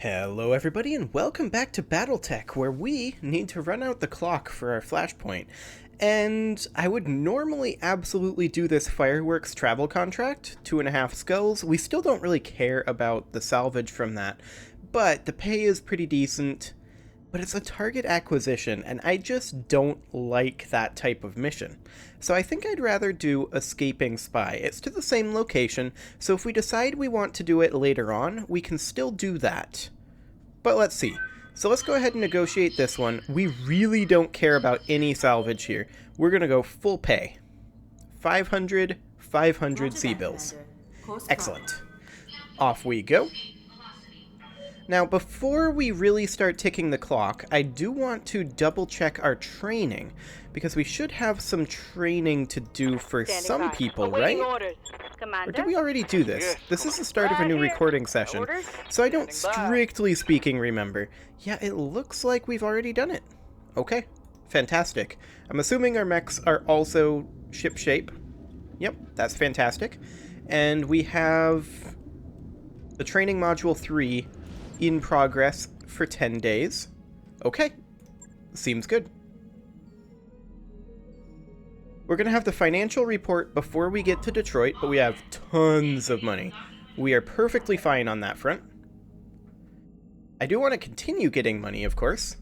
Hello everybody and welcome back to BattleTech, where we need to run out the clock for our flashpoint. And I would normally absolutely do this fireworks travel contract, 2.5 skulls. We still don't really care about the salvage from that, but the pay is pretty decent. But it's a target acquisition, and I just don't like that type of mission. So I think I'd rather do Escaping Spy. It's to the same location, so if we decide we want to do it later on, we can still do that. But let's see. So let's go ahead and negotiate this one. We really don't care about any salvage here. We're going to go full pay. 500 sea bills. Excellent. Off we go. Now, before we really start ticking the clock, I do want to double-check our training, because we should have some training to do for some people, right? Or did we already do this? This is the start of a new recording session, so I don't strictly speaking remember. Yeah, it looks like we've already done it. Okay, fantastic. I'm assuming our mechs are also ship-shape. Yep, that's fantastic. And we have the training module 3 in progress for 10 days. Okay, seems good. We're going to have the financial report before we get to Detroit, but we have tons of money. We are perfectly fine on that front. I do want to continue getting money, of course,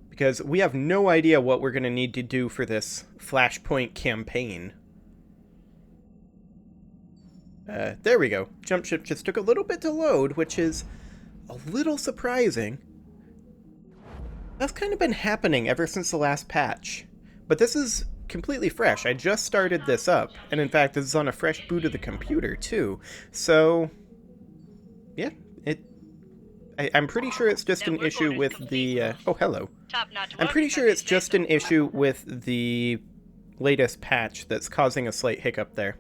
because we have no idea what we're going to need to do for this Flashpoint campaign. There we go. Jump ship just took a little bit to load, which is a little surprising. That's kind of been happening ever since the last patch. But this is completely fresh. I just started this up. And in fact, this is on a fresh boot of the computer, too. So, yeah. I'm pretty sure it's just an issue with the... oh, hello. I'm pretty sure it's just an issue with the latest patch that's causing a slight hiccup there.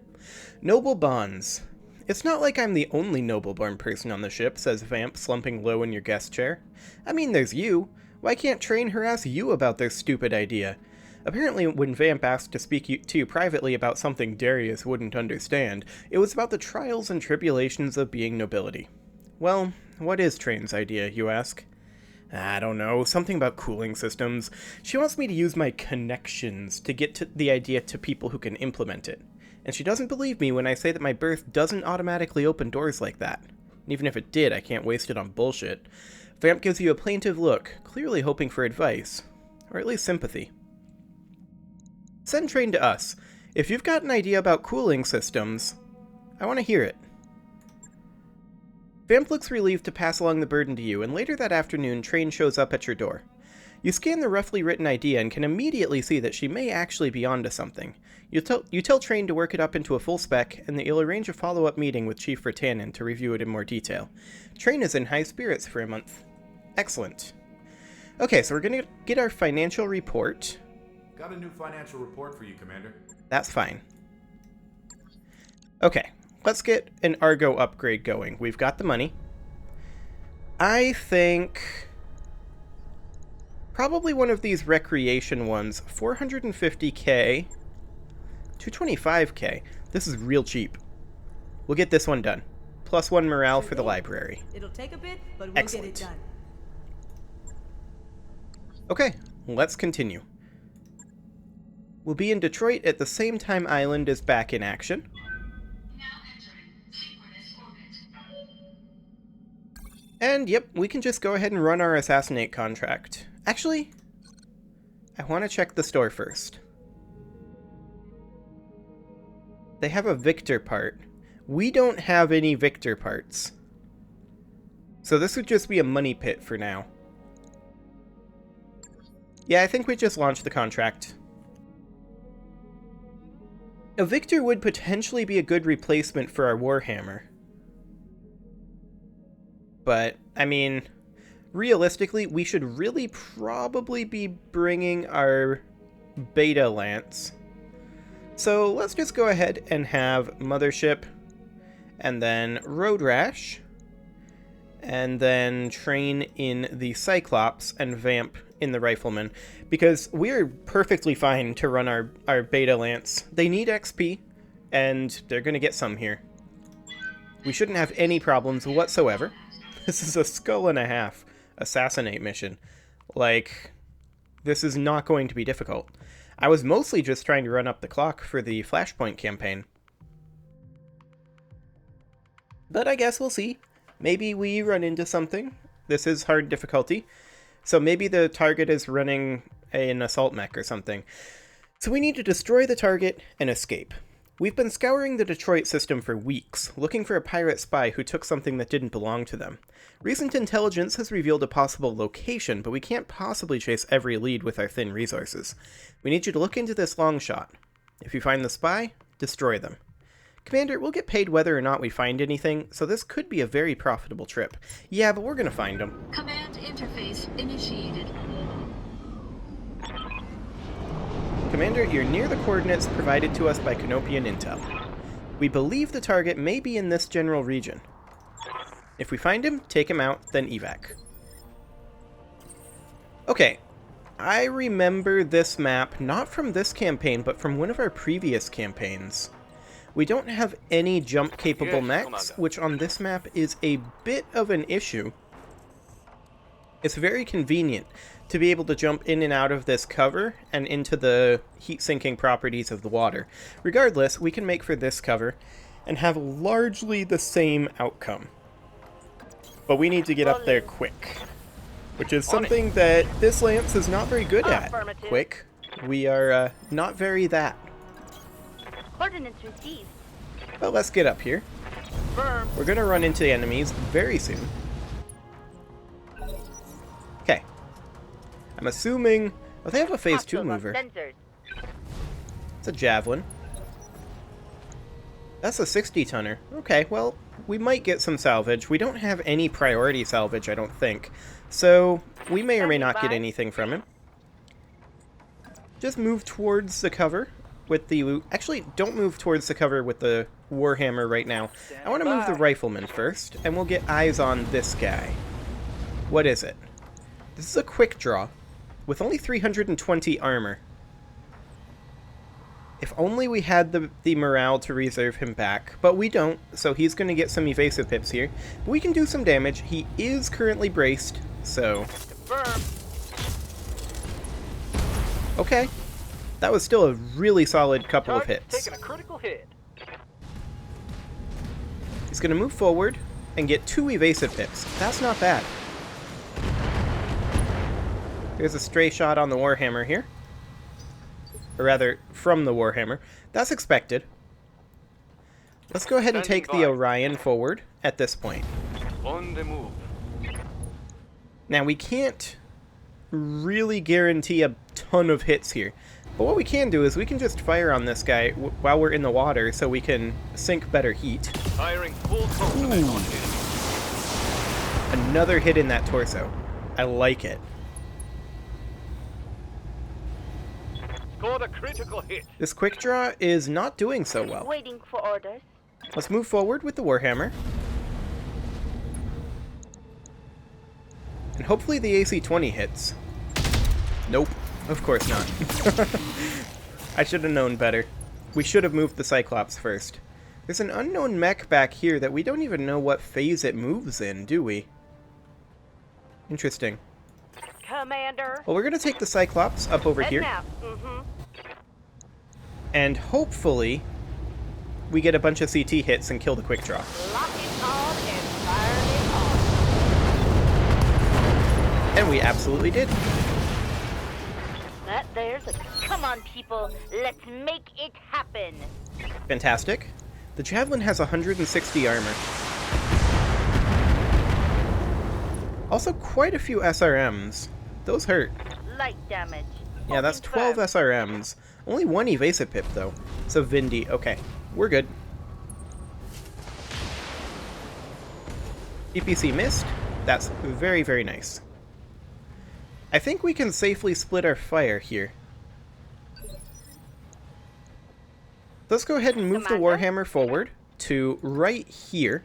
Noble Bonds. It's not like I'm the only noble-born person on the ship, says Vamp, slumping low in your guest chair. I mean, there's you. Why can't Train harass you about their stupid idea? Apparently, when Vamp asked to speak to you privately about something Darius wouldn't understand, it was about the trials and tribulations of being nobility. Well, what is Train's idea, you ask? I don't know, something about cooling systems. She wants me to use my connections to get the idea to people who can implement it. And she doesn't believe me when I say that my birth doesn't automatically open doors like that. And even if it did, I can't waste it on bullshit. Vamp gives you a plaintive look, clearly hoping for advice. Or at least sympathy. Send Train to us. If you've got an idea about cooling systems, I want to hear it. Vamp looks relieved to pass along the burden to you, and later that afternoon, Train shows up at your door. You scan the roughly written idea and can immediately see that she may actually be onto something. You tell Train to work it up into a full spec, and that you'll arrange a follow-up meeting with Chief Vertanen to review it in more detail. Train is in high spirits for a month. Excellent. Okay, so we're going to get our financial report. Got a new financial report for you, Commander. That's fine. Okay, let's get an Argo upgrade going. We've got the money. I think... probably one of these recreation ones. 450k, 225k. This is real cheap. We'll get this one done. +1 morale for the library. It'll take a bit, but we'll Excellent. get it done. Okay, let's continue. We'll be in Detroit at the same time Island is back in action. And yep, we can just go ahead and run our assassinate contract. Actually, I want to check the store first. They have a Victor part. We don't have any Victor parts. So this would just be a money pit for now. Yeah, I think we just launched the contract. A Victor would potentially be a good replacement for our Warhammer. But, I mean... realistically, we should really probably be bringing our Beta Lance. So let's just go ahead and have Mothership, and then Road Rash, and then Train in the Cyclops, and Vamp in the Rifleman, because we're perfectly fine to run our Beta Lance. They need XP, and they're going to get some here. We shouldn't have any problems whatsoever. This is a skull and a half assassinate mission. Like, this is not going to be difficult. I was mostly just trying to run up the clock for the Flashpoint campaign. But I guess we'll see. Maybe we run into something. This is hard difficulty. So maybe the target is running an assault mech or something. So we need to destroy the target and escape. We've been scouring the Detroit system for weeks, looking for a pirate spy who took something that didn't belong to them. Recent intelligence has revealed a possible location, but we can't possibly chase every lead with our thin resources. We need you to look into this long shot. If you find the spy, destroy them. Commander, we'll get paid whether or not we find anything, so this could be a very profitable trip. Yeah, but we're gonna find them. Command interface initiated. Commander, you're near the coordinates provided to us by Canopian Intel. We believe the target may be in this general region. If we find him, take him out, then evac. Okay, I remember this map, not from this campaign, but from one of our previous campaigns. We don't have any jump-capable mechs, which on this map is a bit of an issue. It's very convenient to be able to jump in and out of this cover and into the heat-sinking properties of the water. Regardless, we can make for this cover and have largely the same outcome. But we need to get up there quick, which is something that this Lance is not very good at. Quick. We are not very that. Coordinates received. But let's get up here. We're going to run into the enemies very soon. Okay. I'm assuming... Oh, they have a phase 2 mover. It's a javelin. That's a 60-tonner. Okay, well, we might get some salvage. We don't have any priority salvage, I don't think. So, we may or may not get anything from him. Just move towards the cover with the... Actually, don't move towards the cover with the Warhammer right now. I want to move the Rifleman first, and we'll get eyes on this guy. What is it? This is a quick draw, with only 320 armor. If only we had the morale to reserve him back, but we don't, so he's going to get some evasive pips here. But we can do some damage. He is currently braced, so... Okay. That was still a really solid couple of hits. Taking a critical hit. He's going to move forward and get 2 evasive pips. That's not bad. There's a stray shot on the Warhammer here. Or rather, from the Warhammer. That's expected. Let's go ahead and take the Orion forward at this point. On the move. Now, we can't really guarantee a ton of hits here. But what we can do is we can just fire on this guy while we're in the water so we can sink better heat. Firing full complement on him. Another hit in that torso. I like it. Scored a critical hit. This quick draw is not doing so well. Waiting for orders. Let's move forward with the Warhammer. And hopefully the AC-20 hits. Nope. Of course not. I should have known better. We should have moved the Cyclops first. There's an unknown mech back here that we don't even know what phase it moves in, do we? Interesting. Commander. Well, we're going to take the Cyclops up over here. And hopefully, we get a bunch of CT hits and kill the quick draw. Lock it on and fire it on. And we absolutely did. That there's a... Come on, people. Let's make it happen. Fantastic. The Javelin has 160 armor. Also, quite a few SRMs. Those hurt. Light damage. Yeah, that's 12 SRMs. Only 1 evasive pip, though. So, Vindy. Okay, we're good. DPC missed. That's very, very nice. I think we can safely split our fire here. Let's go ahead and move the Warhammer forward to right here.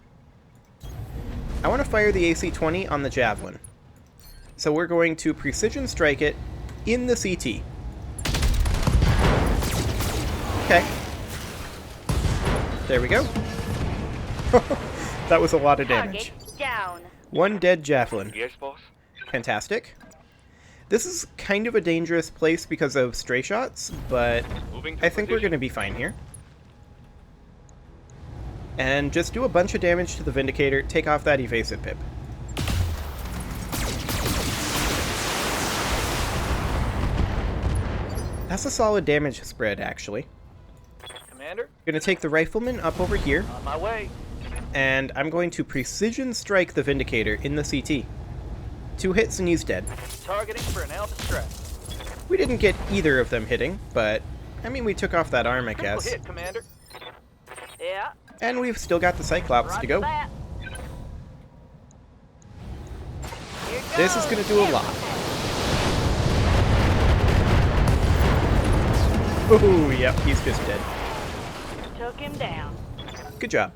I want to fire the AC-20 on the Javelin. So we're going to precision strike it in the CT. Okay. There we go. That was a lot of damage. Target down. One dead javelin. Yes, boss? Fantastic. This is kind of a dangerous place because of stray shots, but Moving to I think we're position. going to be fine here. And just do a bunch of damage to the Vindicator, take off that evasive pip. That's a solid damage spread, actually. Commander, Gonna take the Rifleman up over here, on my way. and I'm going to precision strike the Vindicator in the CT. 2 hits and he's dead. Targeting for an alpha strike. We didn't get either of them hitting, but, I mean, we took off that arm, I Critical guess. hit, Commander. Yeah. And we've still got the Cyclops to go. That. Here This is goes. gonna do a lot. Oh, yep, he's just dead. Took him down. Good job.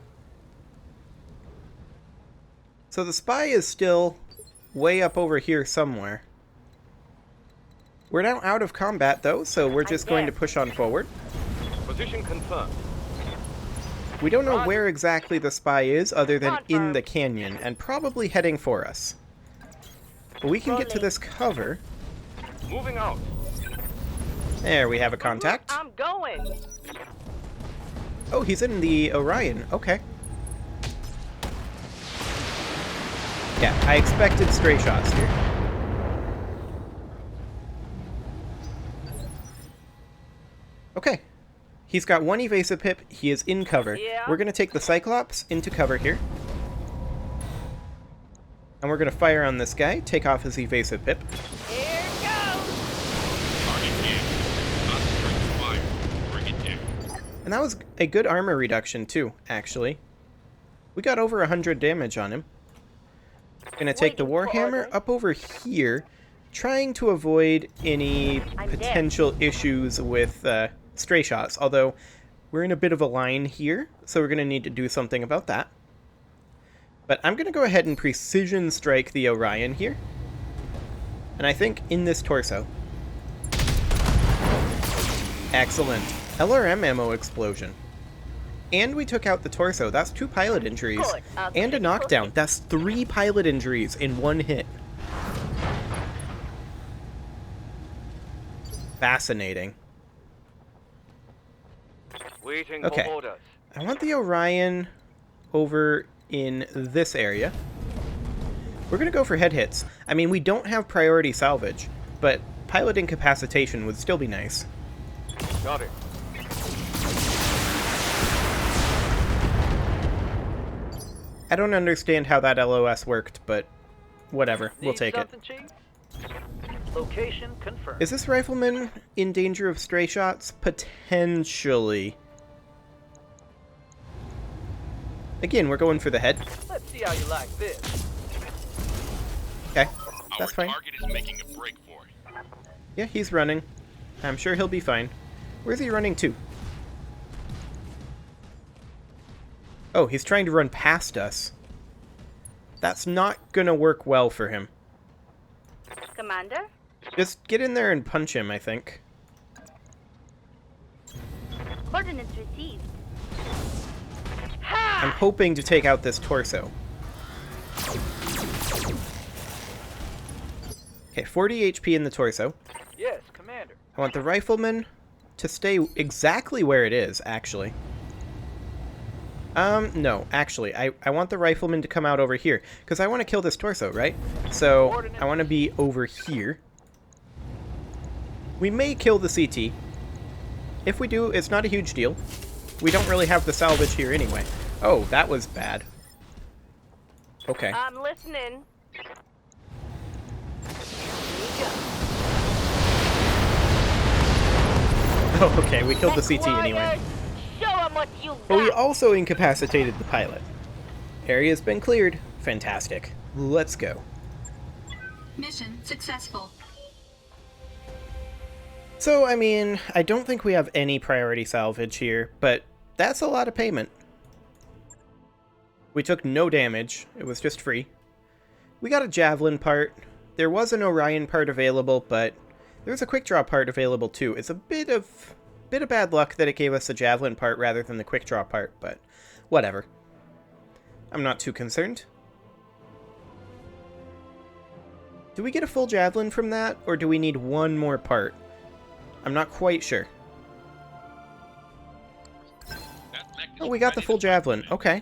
So the spy is still way up over here somewhere. We're now out of combat, though, so we're just going to push on forward. Position confirmed. We don't know where exactly the spy is, other than in Confirmed. the canyon, and probably heading for us. But we can get to this cover. Moving out. There, we have a contact. I'm going. Oh, he's in the Orion. Okay. Yeah, I expected stray shots here. Okay. He's got 1 evasive pip. He is in cover. Yeah. We're going to take the Cyclops into cover here. And we're going to fire on this guy, take off his evasive pip. Here goes. And that was a good armor reduction too, actually. We got over 100 damage on him. Gonna take the Waiting for Warhammer order. up over here, trying to avoid any I'm dead. potential issues with stray shots, although we're in a bit of a line here, so we're gonna need to do something about that. But I'm gonna go ahead and precision strike the Orion here. And I think in this torso. Excellent. LRM ammo explosion. And we took out the torso. That's 2 pilot injuries. Good. And a knockdown. That's 3 pilot injuries in 1 hit. Fascinating. Waiting Okay. for orders. I want the Orion over in this area. We're going to go for head hits. I mean, we don't have priority salvage, but pilot incapacitation would still be nice. Got it. I don't understand how that LOS worked, but whatever. We'll Need take it. something, Chief? Location confirmed. Is this rifleman in danger of stray shots? Potentially. Again, we're going for the head. Let's see how you like this. Okay, that's fine. Target is making a break for it. Yeah, he's running. I'm sure he'll be fine. Where's he running to? Oh, he's trying to run past us. That's not gonna work well for him. Commander? Just get in there and punch him, I think. Coordinates received. I'm hoping to take out this torso. Okay, 40 HP in the torso. Yes, Commander. I want the rifleman to stay exactly where it is, actually. No, actually, I want the rifleman to come out over here, because I want to kill this torso, right? So, I want to be over here. We may kill the CT. If we do, it's not a huge deal. We don't really have the salvage here anyway. Oh, that was bad. Okay. I'm listening. Oh, okay, we killed the CT anyway. Warriors, show 'em what you But we got. also incapacitated the pilot. Area's been cleared. Fantastic. Let's go. Mission successful. So, I mean, I don't think we have any priority salvage here, but that's a lot of payment. We took no damage. It was just free. We got a Javelin part. There was an Orion part available, but there's a Quick Draw part available too. It's a bit of bad luck that it gave us the Javelin part rather than the Quick Draw part, but whatever. I'm not too concerned. Do we get a full javelin from that, or do we need one more part? I'm not quite sure. Oh, we got the full javelin. Okay.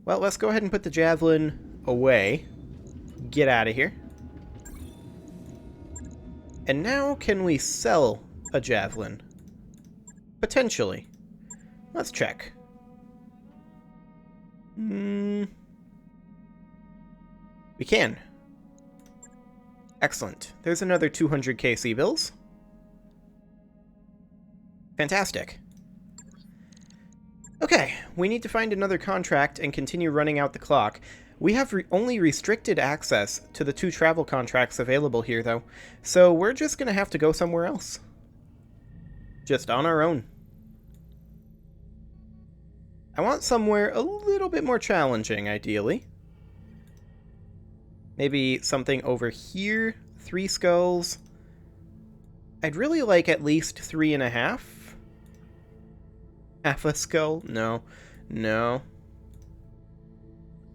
Well, let's go ahead and put the javelin away. Get out of here. And now, can we sell a javelin? Potentially. Let's check. We can. Excellent. There's another 200k sea bills. Fantastic. Okay, we need to find another contract and continue running out the clock. We have only restricted access to the 2 travel contracts available here, though, so we're just going to have to go somewhere else. Just on our own. I want somewhere a little bit more challenging, ideally. Maybe something over here. 3 skulls. I'd really like at least 3.5. Half a skull? No. No.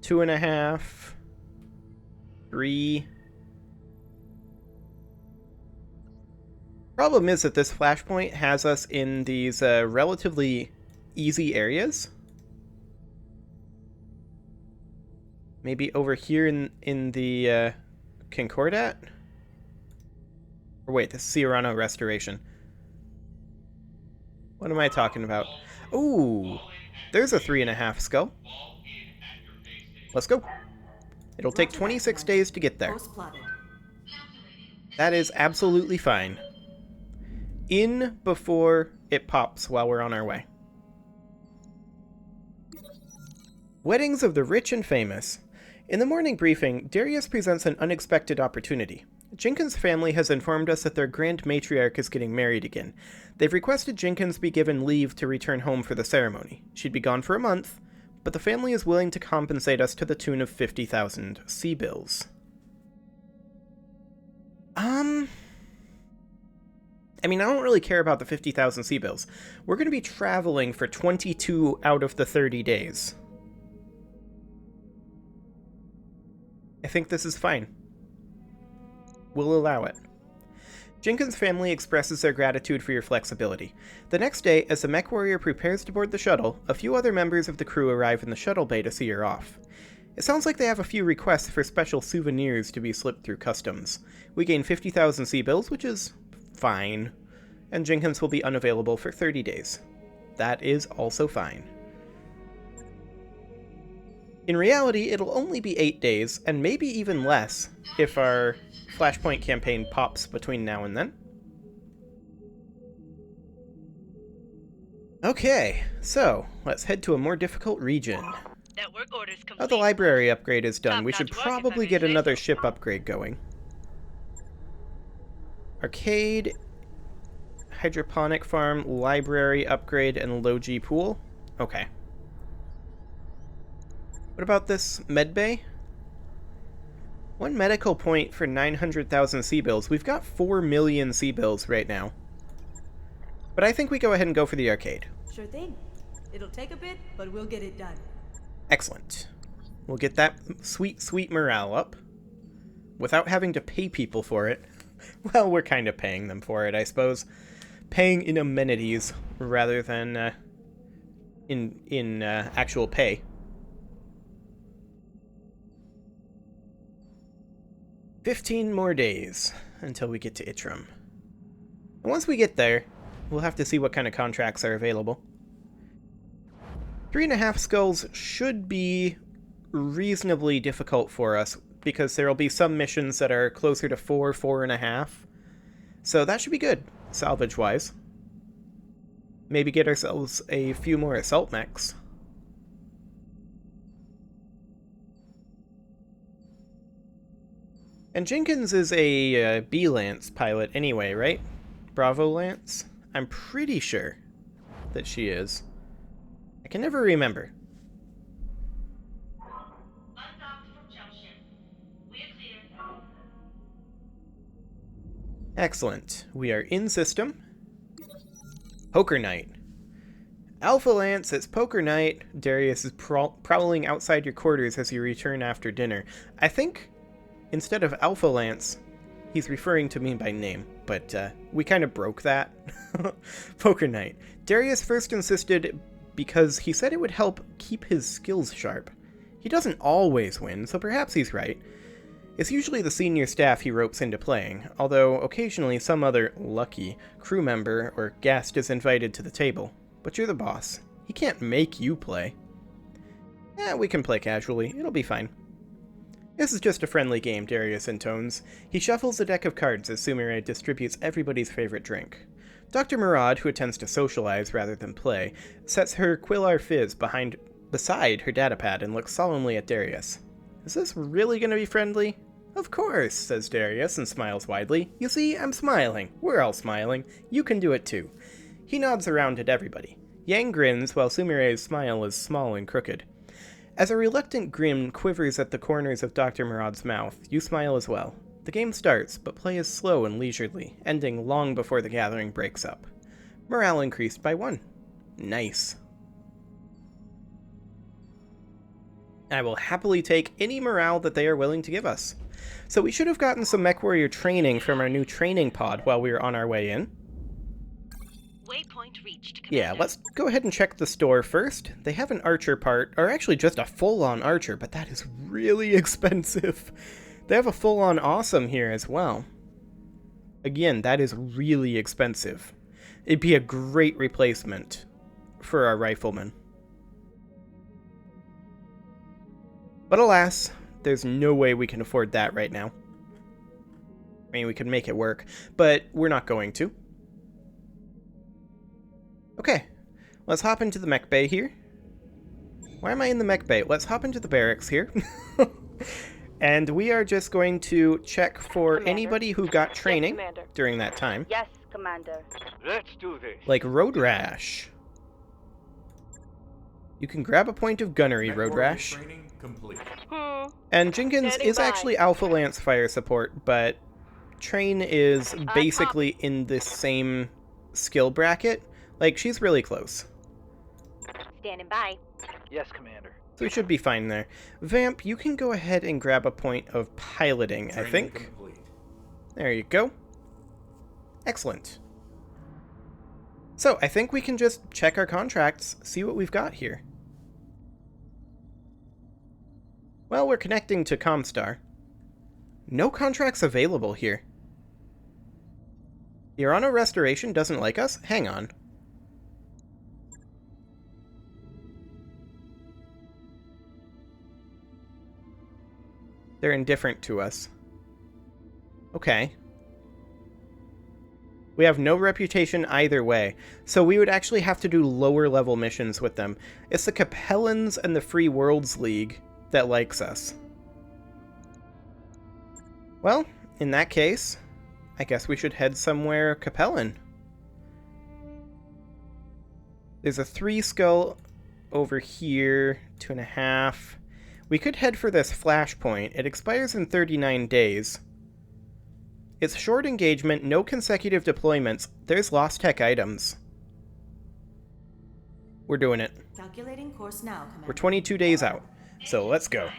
2.5. 3. Problem is that this flashpoint has us in these relatively easy areas. Maybe over here in the Concordat? Or wait, this is Ciarano Restoration. What am I talking about? Ooh, there's a 3.5 skull. Let's go. It'll take 26 days to get there. That is absolutely fine. In before it pops while we're on our way. Weddings of the rich and famous. In the morning briefing, Darius presents an unexpected opportunity. Jenkins' family has informed us that their grand matriarch is getting married again. They've requested Jenkins be given leave to return home for the ceremony. She'd be gone for a month, but the family is willing to compensate us to the tune of 50,000 sea bills. I mean, I don't really care about the 50,000 sea bills. We're going to be traveling for 22 out of the 30 days. I think this is fine. We'll allow it. Jenkins' family expresses their gratitude for your flexibility. The next day, as the mech warrior prepares to board the shuttle, a few other members of the crew arrive in the shuttle bay to see her off. It sounds like they have a few requests for special souvenirs to be slipped through customs. We gain 50,000 sea bills, which is fine, and Jenkins will be unavailable for 30 days. That is also fine. In reality, it'll only be 8 days, and maybe even less, if our Flashpoint campaign pops between now and then. Okay, so let's head to a more difficult region. Network orders complete. Oh, the library upgrade is done. We Top-notch should work, if I probably may get say another so. ship upgrade going. Arcade, hydroponic farm, library upgrade, and low G pool. Okay. What about this med bay? 1 medical point for 900,000 sea bills. We've got 4 million sea bills right now. But I think we go ahead and go for the arcade. Sure thing. It'll take a bit, but we'll get it done. Excellent. We'll get that sweet, sweet morale up without having to pay people for it. Well, we're kind of paying them for it, I suppose. Paying in amenities rather than in actual pay. 15 more days until we get to Itram. And once we get there, we'll have to see what kind of contracts are available. 3.5 skulls should be reasonably difficult for us, because there will be some missions that are closer to 4.5. So that should be good, salvage-wise. Maybe get ourselves a few more assault mechs. And Jenkins is a B-Lance pilot anyway, right? Bravo Lance? I'm pretty sure that she is. I can never remember. Excellent. We are in system. Poker night. Alpha Lance, it's poker night. Darius is prowling outside your quarters as you return after dinner. I think instead of Alpha Lance, he's referring to me by name, but we kind of broke that. Poker night. Darius first insisted because he said it would help keep his skills sharp. He doesn't always win, so perhaps he's right. It's usually the senior staff he ropes into playing, although occasionally some other lucky crew member or guest is invited to the table. But you're the boss. He can't make you play. We can play casually. It'll be fine. This is just a friendly game, Darius intones. He shuffles a deck of cards as Sumire distributes everybody's favorite drink. Dr. Murad, who attends to socialize rather than play, sets her Quillar Fizz beside her datapad and looks solemnly at Darius. Is this really going to be friendly? Of course, says Darius and smiles widely. You see, I'm smiling. We're all smiling. You can do it too. He nods around at everybody. Yang grins while Sumire's smile is small and crooked. As a reluctant grin quivers at the corners of Dr. Murad's mouth, you smile as well. The game starts, but play is slow and leisurely, ending long before the gathering breaks up. Morale increased by 1. Nice. I will happily take any morale that they are willing to give us. So we should have gotten some MechWarrior training from our new training pod while we were on our way in. Waypoint reached, Commander. Yeah, let's go ahead and check the store first. They have an archer part, or actually just a full-on archer, but that is really expensive. They have a full-on awesome here as well. Again, that is really expensive. It'd be a great replacement for our rifleman. But alas, there's no way we can afford that right now. I mean, we could make it work, but we're not going to. Okay, let's hop into the mech bay here. Why am I in the mech bay? Let's hop into the barracks here. And we are just going to check for Commander. Anybody who got training Commander. during that time. Yes, Commander. Let's do this. Like Road Rash. You can grab a point of gunnery, Road MechWarrior Rash. Training complete. And Jenkins Standing is by. actually Alpha Lance fire support, but Train is basically in this same skill bracket. Like, she's really close. Standing by. Yes, Commander. So we should be fine there. Vamp, you can go ahead and grab a point of piloting, I Training think. complete. There you go. Excellent. So, I think we can just check our contracts, see what we've got here. Well, we're connecting to Comstar. No contracts available here. The Urano Restoration doesn't like us? Hang on. They're indifferent to us. Okay. We have no reputation either way, so we would actually have to do lower level missions with them. It's the Capellans and the Free Worlds League that likes us. Well, in that case, I guess we should head somewhere Capellan. There's a 3 skull over here, 2.5. We could head for this flashpoint. It expires in 39 days. It's short engagement, no consecutive deployments. There's lost tech items. We're doing it. Calculating course now, Commander. We're 22 days out, so let's go.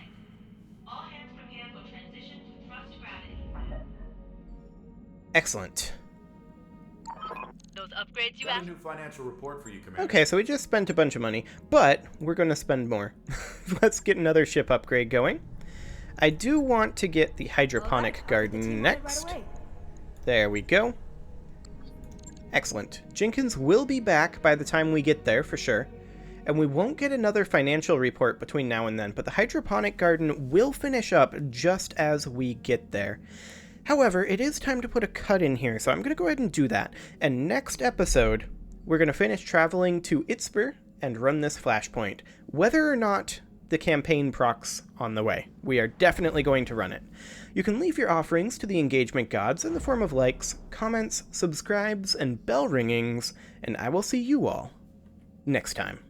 All hands from here will transition to thrust gravity. Excellent. Those upgrades you Got a asked new financial report for you, Commander. Okay, so we just spent a bunch of money, but we're going to spend more. Let's get another ship upgrade going. I do want to get the hydroponic Alright, I'll garden continue on it next. Right away. There we go. Excellent. Jenkins will be back by the time we get there, for sure. And we won't get another financial report between now and then, but the hydroponic garden will finish up just as we get there. However, it is time to put a cut in here, so I'm going to go ahead and do that. And next episode, we're going to finish traveling to Itzber and run this flashpoint. Whether or not the campaign procs on the way, we are definitely going to run it. You can leave your offerings to the engagement gods in the form of likes, comments, subscribes, and bell ringings, and I will see you all next time.